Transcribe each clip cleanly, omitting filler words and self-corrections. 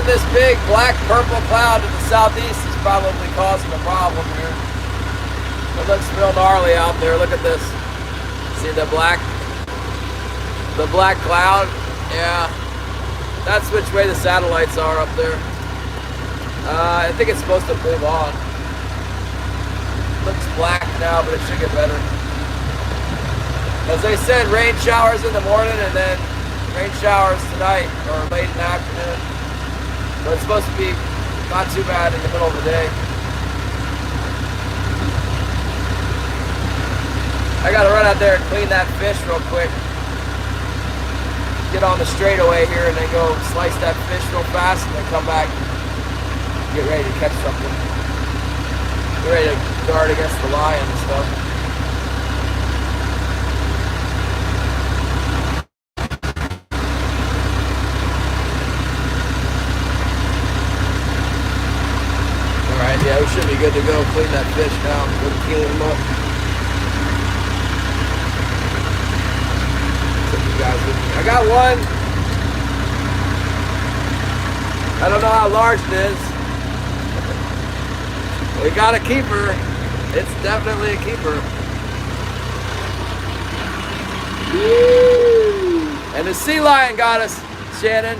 guessing this big black purple cloud to the southeast is probably causing a problem here. It looks real gnarly out there. Look at this. See the black cloud? Yeah. That's which way the satellites are up there. I think it's supposed to move on. Looks black now, but it should get better. As they said, rain showers in the morning and then rain showers tonight or late in the afternoon. So it's supposed to be not too bad in the middle of the day. I gotta run out there and clean that fish real quick. Get on the straightaway here and then go slice that fish real fast and then come back and get ready to catch something. Get ready to guard against the lion and stuff. Alright, yeah, we should be good to go. Clean that fish now. Go clean him up. I got one. I don't know how large it is. We got a keeper. It's definitely a keeper. Woo! And the sea lion got us, Shannon.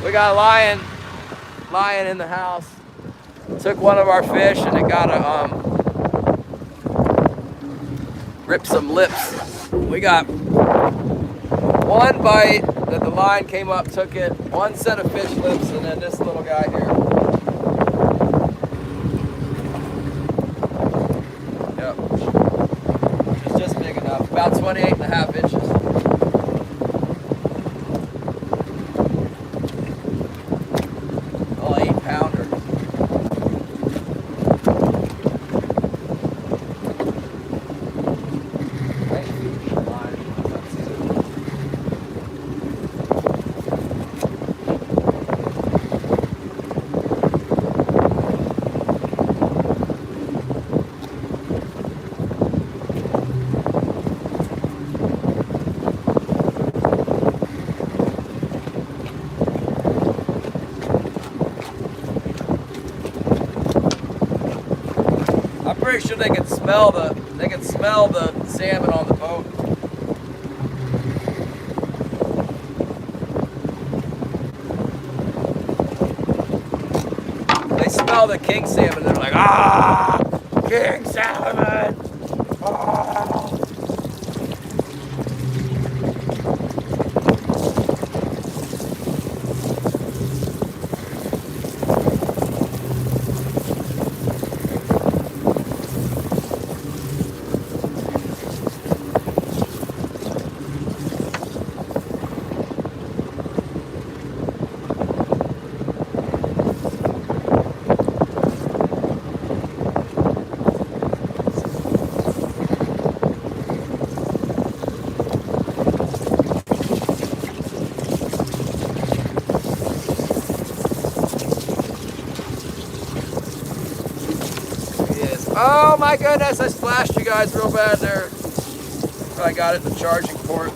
We got a lion in the house. Took one of our fish and it got a rip some lips. We got one bite that the lion came up, took it, one set of fish lips, and then this little guy here. Yep. It's just big enough, about 28.5 inches. Oh, 8-pounder. Pretty sure they can smell the salmon on the boat. They smell the king salmon. They're like, ah, king salmon. Ah. Oh my goodness, I splashed you guys real bad there. I got it in the charging port.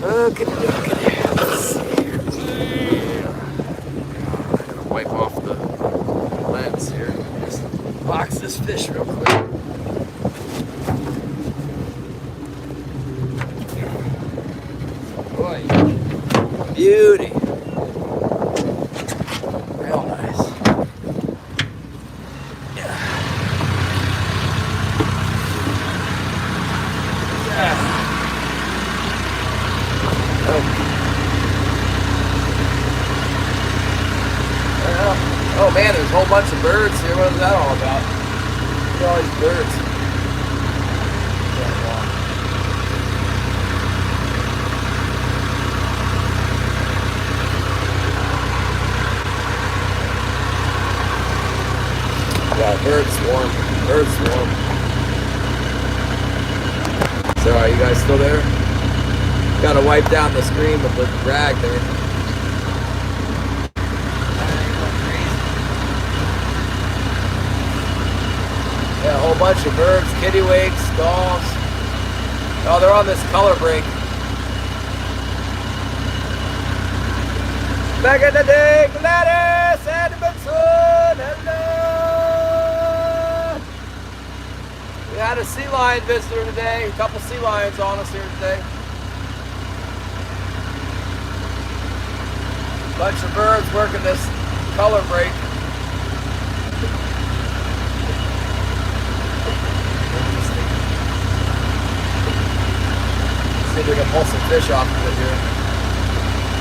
Okay, let's see here. I'm gonna wipe off the lens here. Just box this fish real quick. Boy, beauty. Real nice. Yeah. Oh man, there's a whole bunch of birds here. What is that all about? Look at all these birds. Yeah, bird swarm. Bird swarm. So are you guys still there? Gotta wipe down the screen with the rag there. Yeah, a whole bunch of birds, kittiwakes, gulls. Oh, they're on this color break. Back in the day, Gladys and Benson, hello! We had a sea lion visitor today, a couple sea lions on us here today. Bunch of birds working this color break. See if we can pull some fish off of it here.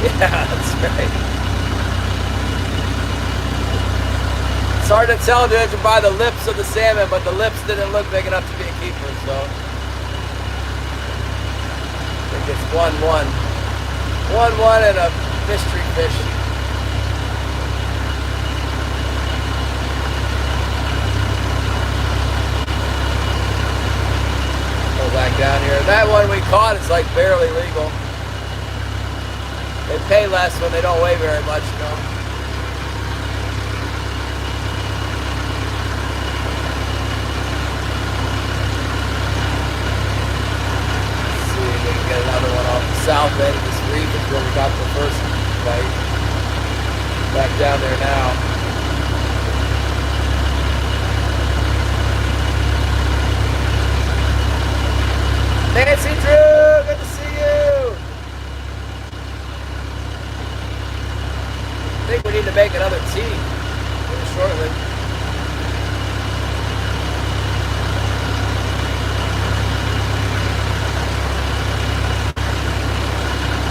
Yeah, that's right. It's hard to tell, judging by the lips of the salmon, but the lips didn't look big enough to be a keeper, so I think it's 1-1. 1-1 and a mystery fish. Go back down here. That one we caught is like barely legal. They pay less when they don't weigh very much, you know. Let's see if we can get another one off the south end of this reef. Is where we got the first bite. Back down there now. Nancy Drew, good to see you. I think we need to make another team very shortly.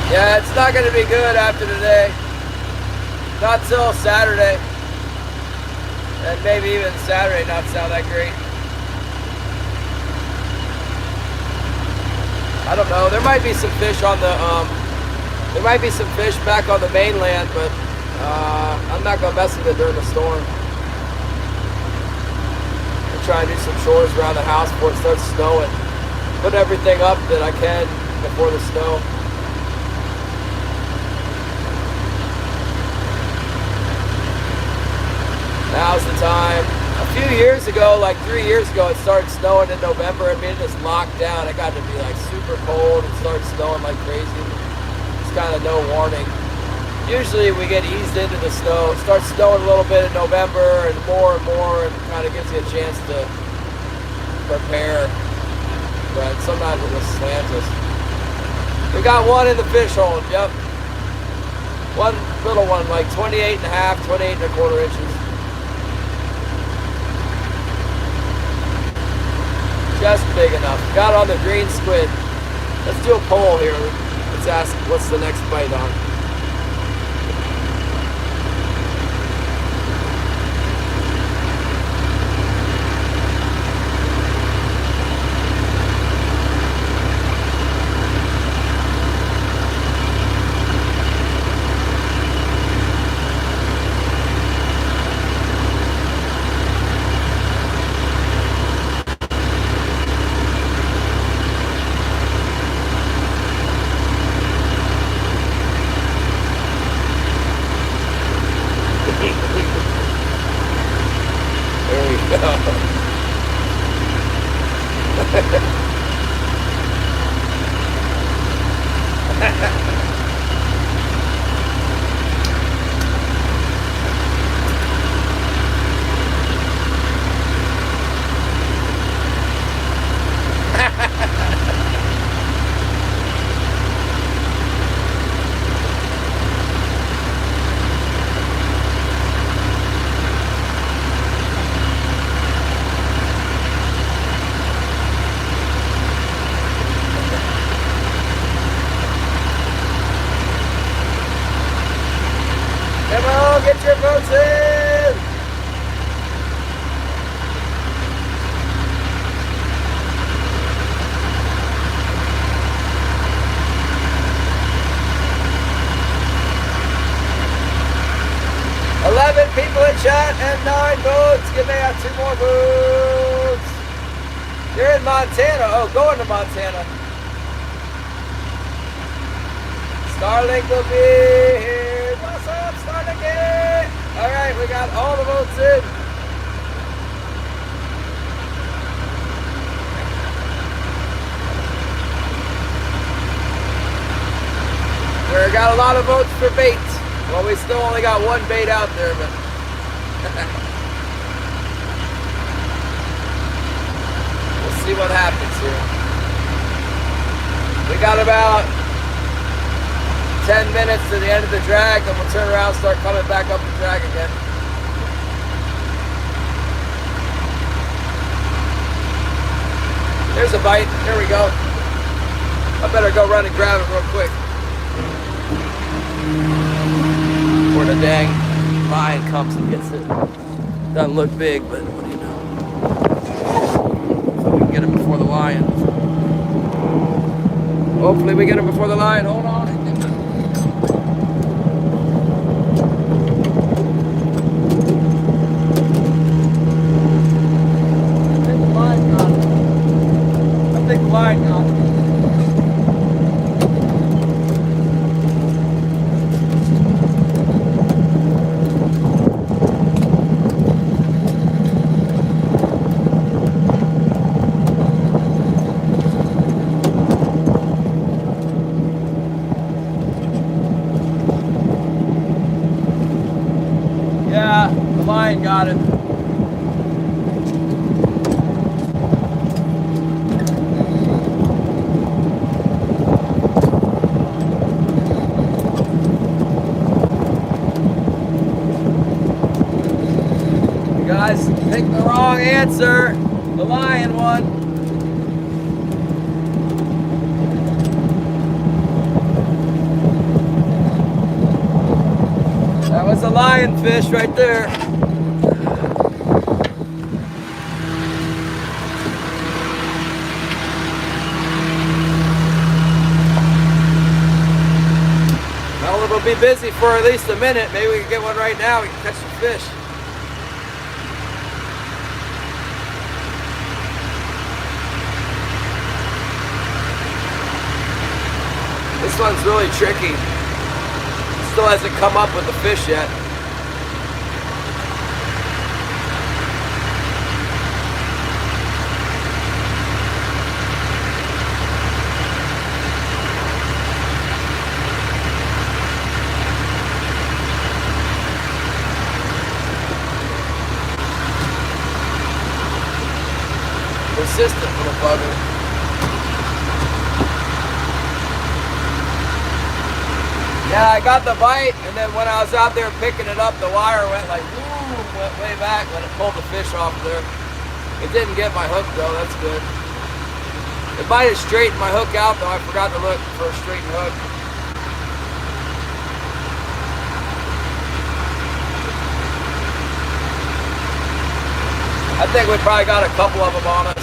Yeah, it's not going to be good after today. Not till Saturday. And maybe even Saturday not sound that great. I don't know. There might be some fish on the there might be some fish back on the mainland, but I'm not gonna mess with it during the storm. I'll try and do some chores around the house before it starts snowing. Put everything up that I can before the snow. Now's the time. A few years ago, like 3 years ago, it started snowing in November. I mean, it just locked down. It got to be like super cold and started snowing like crazy. It's kind of no warning. Usually we get eased into the snow. It starts snowing a little bit in November and more, and kind of gives you a chance to prepare. But sometimes it just slams us. We got one in the fish hold, yep. One little one, like 28 and a half, 28 and a quarter inches. Just big enough. Got on the green squid. Let's do a poll here. Let's ask what's the next bite on. Get your votes in! People in chat and 9 votes. Give me out 2 more votes. You're in Montana. Oh, going to Montana. Starlink will be here. What's up, Starlink? All right, we got all the votes in. We got a lot of votes for bait. Well, we still only got one bait out there, but we'll see what happens here. We got about 10 minutes to the end of the drag, then we'll turn around and start coming back up the drag again. There's a bite. There we go. I better go run and grab it real quick. Before the dang lion comes and gets it. Doesn't look big, but what do you know? So we can get him before the lion. Hopefully we get him before the lion. Hold on. I think the lion got it. I think the lion got it. Lion got it. You guys picked the wrong answer. The lion won. That was a lionfish right there. We'll be busy for at least a minute. Maybe we can get one right now. We can catch some fish. This one's really tricky. Still hasn't come up with the fish yet. Persistent little bugger. Yeah, I got the bite, and then when I was out there picking it up, the wire went like, woo, went way back when it pulled the fish off of there. It didn't get my hook though, that's good. It might have straightened my hook out though, I forgot to look for a straightened hook. I think we probably got a couple of them on us.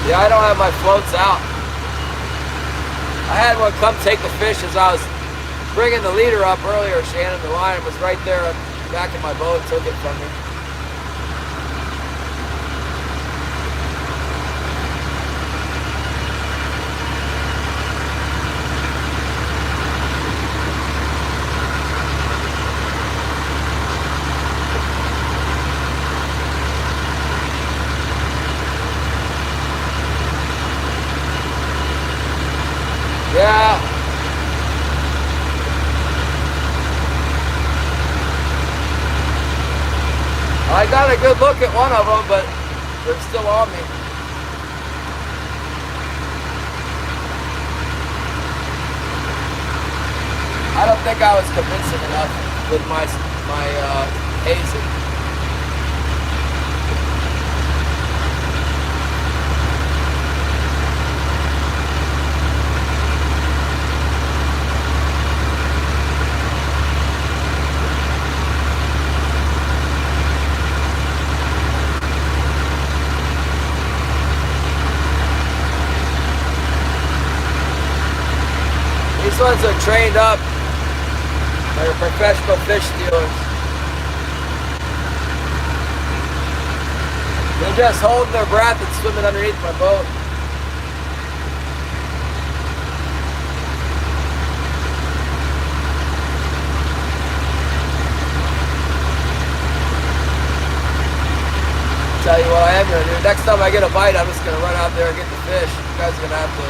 Yeah, I don't have my floats out. I had one come take the fish as I was bringing the leader up earlier, Shannon. The lion was right there back in my boat, took it from me. Yeah. I got a good look at one of them, but they're still on me. I don't think I was convincing enough with my hazing. ones are trained up like a professional fish stealers. They're just holding their breath and swimming underneath my boat. Tell you what I am gonna do. Next time I get a bite, I'm just gonna run out there and get the fish. You guys are gonna have to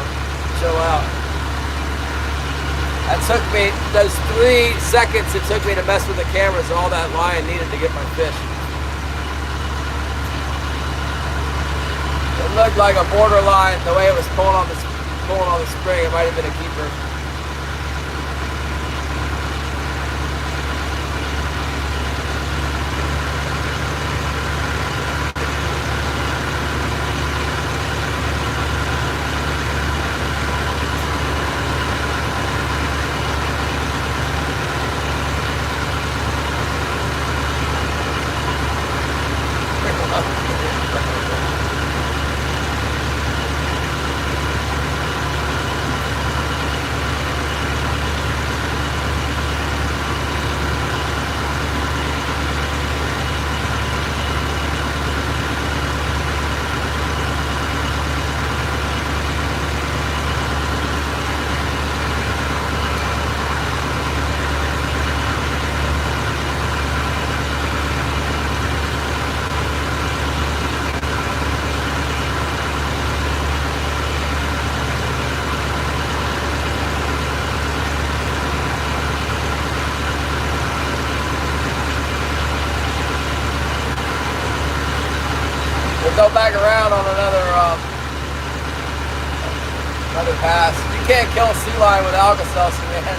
chill out. That took me, those 3 seconds it took me to mess with the cameras, all that line needed to get my fish. It looked like a borderline, the way it was pulling on the spring, it might have been a keeper. Go back around on another pass. You can't kill a sea lion with Alka-Seltzer, man.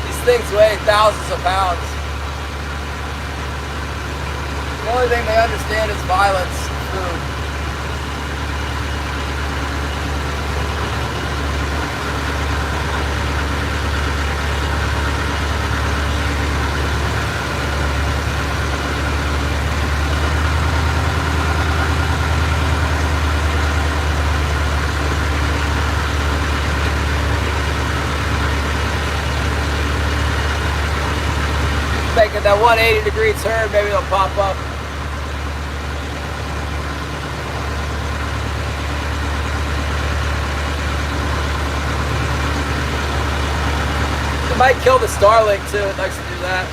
These things weigh thousands of pounds. The only thing they understand is violence and food. Making that 180-degree turn, maybe they'll pop up. It might kill the starling too, it likes to do that.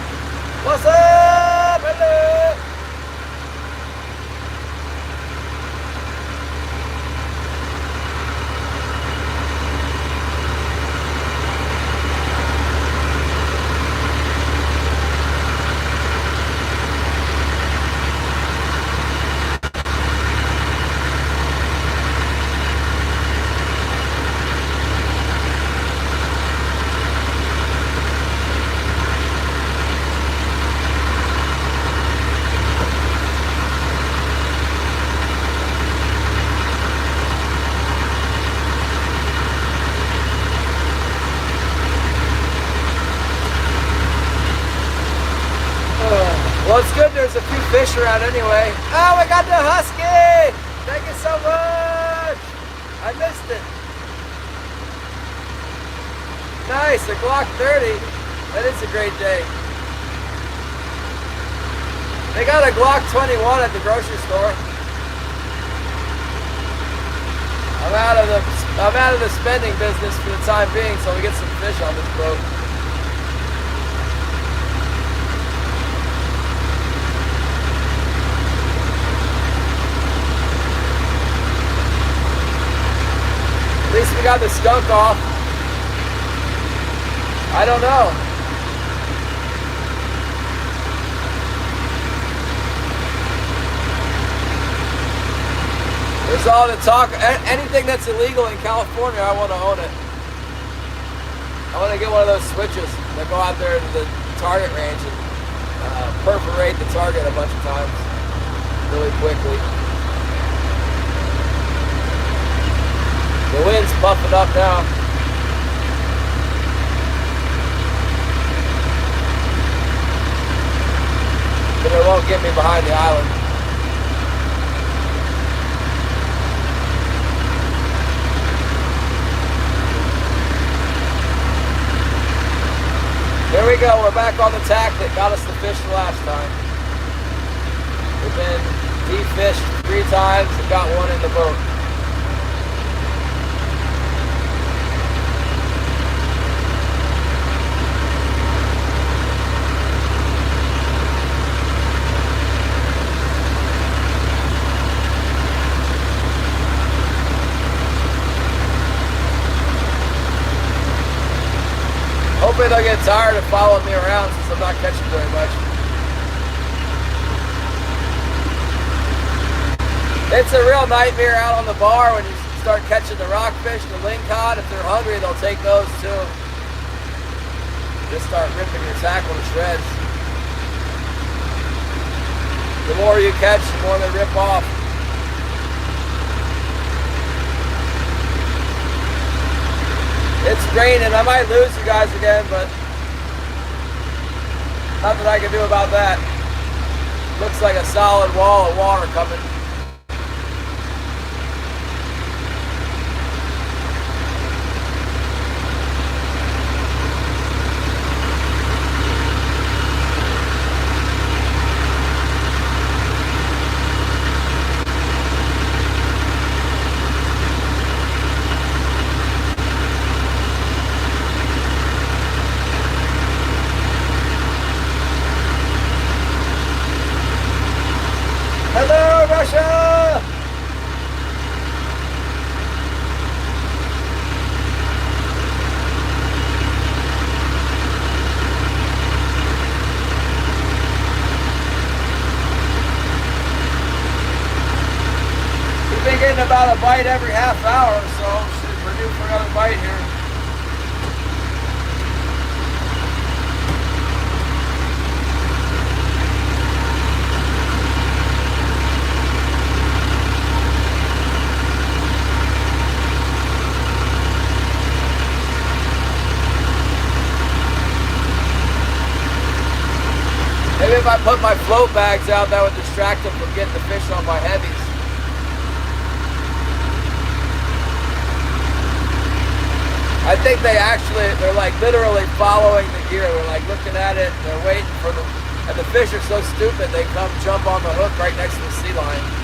What's up? Hello! Well, it's good there's a few fish around anyway. Oh, we got the husky! Thank you so much! I missed it. Nice, a Glock 30. That is a great day. They got a Glock 21 at the grocery store. I'm out of the spending business for the time being, so we get some fish on this boat. At least we got the skunk off. I don't know. There's all the talk. Anything that's illegal in California, I want to own it. I want to get one of those switches that go out there to the target range and perforate the target a bunch of times really quickly. The wind's puffing up now. But it won't get me behind the island. back on the tack that got us the fish the last time. We've been de-fished 3 times and got one in the boat. Hopefully they'll get tired of following me around since I'm not catching very much. It's a real nightmare out on the bar when you start catching the rockfish, the lingcod. If they're hungry, they'll take those too. Just start ripping your tackle to shreds. The more you catch, the more they rip off. It's raining. I might lose you guys again, but nothing I can do about that. Looks like a solid wall of water coming. Hello, Russia! We've been getting about a bite every half hour or so. We're due for another bite here. Maybe if I put my float bags out, that would distract them from getting the fish on my heavies. I think they're like literally following the gear. They're like looking at it, and they're waiting for them. And the fish are so stupid, they come jump on the hook right next to the sea line.